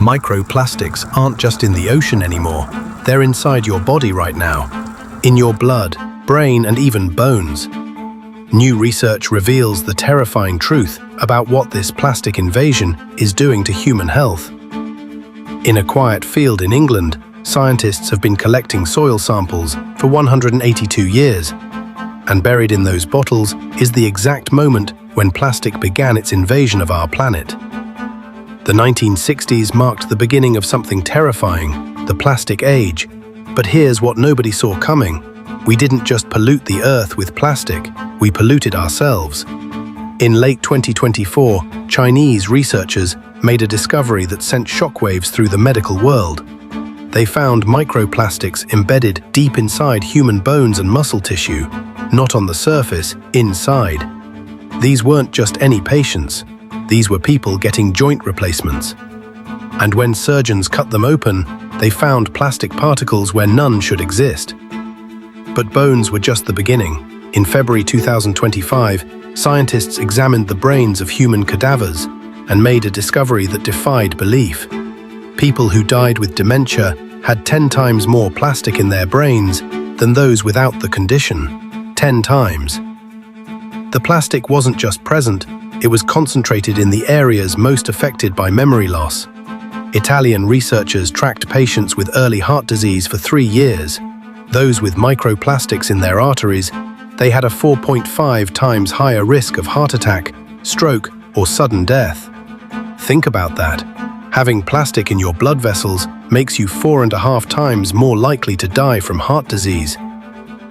Microplastics aren't just in the ocean anymore. They're inside your body right now, in your blood, brain, and even bones. New research reveals the terrifying truth about what this plastic invasion is doing to human health. In a quiet field in England, scientists have been collecting soil samples for 182 years, and buried in those bottles is the exact moment when plastic began its invasion of our planet. The 1960s marked the beginning of something terrifying, the plastic age. But here's what nobody saw coming. We didn't just pollute the Earth with plastic, we polluted ourselves. In late 2024, Chinese researchers made a discovery that sent shockwaves through the medical world. They found microplastics embedded deep inside human bones and muscle tissue, not on the surface, inside. These weren't just any patients. These were people getting joint replacements. And when surgeons cut them open, they found plastic particles where none should exist. But bones were just the beginning. In February 2025, scientists examined the brains of human cadavers and made a discovery that defied belief. People who died with dementia had 10 times more plastic in their brains than those without the condition. 10 times. The plastic wasn't just present, it was concentrated in the areas most affected by memory loss. Italian researchers tracked patients with early heart disease for 3 years. Those with microplastics in their arteries, they had a 4.5 times higher risk of heart attack, stroke, or sudden death. Think about that. Having plastic in your blood vessels makes you 4.5 times more likely to die from heart disease.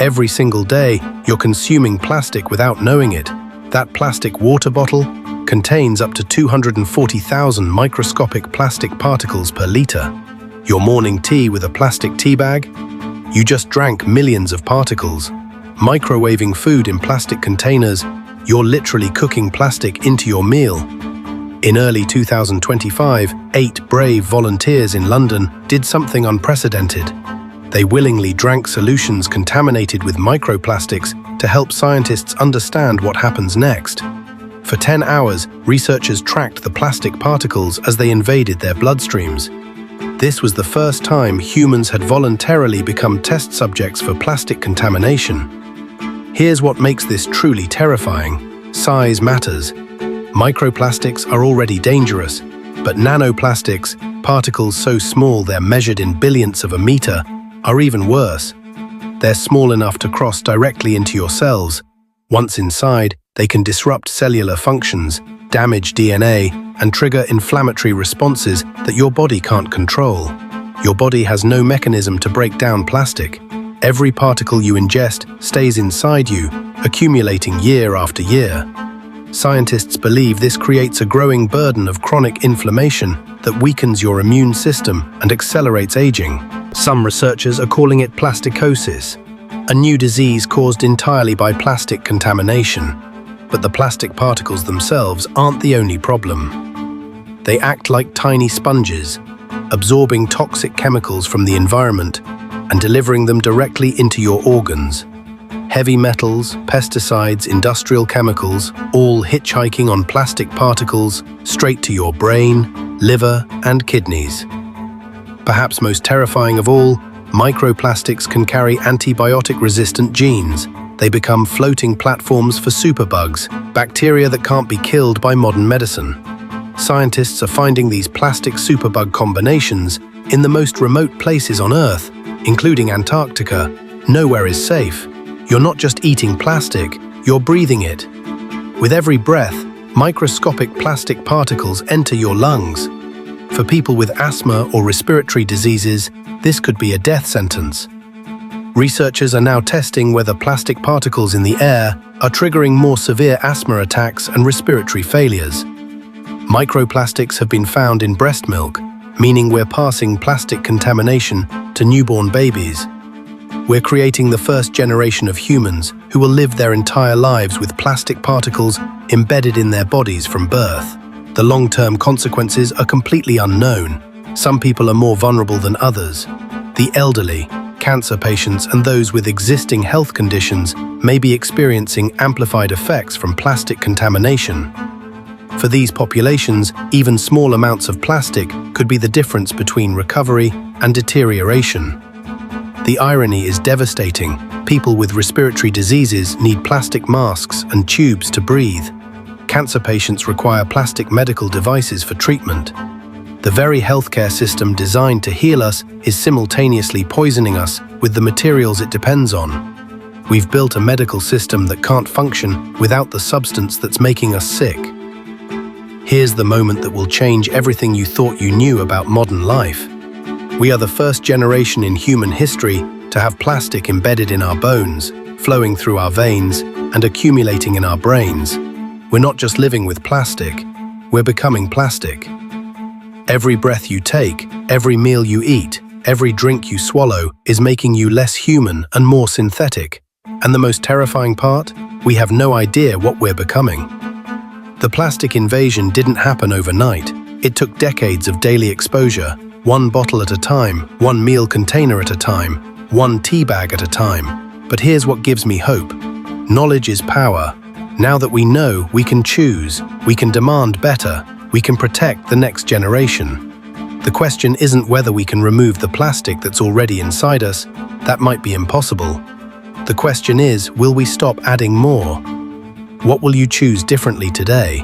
Every single day, you're consuming plastic without knowing it. That plastic water bottle contains up to 240,000 microscopic plastic particles per liter. Your morning tea with a plastic tea bag? You just drank millions of particles. Microwaving food in plastic containers, you're literally cooking plastic into your meal. In early 2025, 8 brave volunteers in London did something unprecedented. They willingly drank solutions contaminated with microplastics to help scientists understand what happens next. For 10 hours, researchers tracked the plastic particles as they invaded their bloodstreams. This was the first time humans had voluntarily become test subjects for plastic contamination. Here's what makes this truly terrifying. Size matters. Microplastics are already dangerous, but nanoplastics, particles so small they're measured in billionths of a meter, are even worse. They're small enough to cross directly into your cells. Once inside, they can disrupt cellular functions, damage DNA, and trigger inflammatory responses that your body can't control. Your body has no mechanism to break down plastic. Every particle you ingest stays inside you, accumulating year after year. Scientists believe this creates a growing burden of chronic inflammation that weakens your immune system and accelerates aging. Some researchers are calling it plasticosis, a new disease caused entirely by plastic contamination. But the plastic particles themselves aren't the only problem. They act like tiny sponges, absorbing toxic chemicals from the environment and delivering them directly into your organs. Heavy metals, pesticides, industrial chemicals, all hitchhiking on plastic particles straight to your brain, liver, and kidneys. Perhaps most terrifying of all, microplastics can carry antibiotic-resistant genes. They become floating platforms for superbugs, bacteria that can't be killed by modern medicine. Scientists are finding these plastic superbug combinations in the most remote places on Earth, including Antarctica. Nowhere is safe. You're not just eating plastic, you're breathing it. With every breath, microscopic plastic particles enter your lungs. For people with asthma or respiratory diseases, this could be a death sentence. Researchers are now testing whether plastic particles in the air are triggering more severe asthma attacks and respiratory failures. Microplastics have been found in breast milk, meaning we're passing plastic contamination to newborn babies. We're creating the first generation of humans who will live their entire lives with plastic particles embedded in their bodies from birth. The long-term consequences are completely unknown. Some people are more vulnerable than others. The elderly, cancer patients, and those with existing health conditions may be experiencing amplified effects from plastic contamination. For these populations, even small amounts of plastic could be the difference between recovery and deterioration. The irony is devastating. People with respiratory diseases need plastic masks and tubes to breathe. Cancer patients require plastic medical devices for treatment. The very healthcare system designed to heal us is simultaneously poisoning us with the materials it depends on. We've built a medical system that can't function without the substance that's making us sick. Here's the moment that will change everything you thought you knew about modern life. We are the first generation in human history to have plastic embedded in our bones, flowing through our veins, and accumulating in our brains. We're not just living with plastic, we're becoming plastic. Every breath you take, every meal you eat, every drink you swallow is making you less human and more synthetic. And the most terrifying part? We have no idea what we're becoming. The plastic invasion didn't happen overnight. It took decades of daily exposure, one bottle at a time, one meal container at a time, one tea bag at a time. But here's what gives me hope. Knowledge is power. Now that we know, we can choose, we can demand better, we can protect the next generation. The question isn't whether we can remove the plastic that's already inside us. That might be impossible. The question is, will we stop adding more? What will you choose differently today?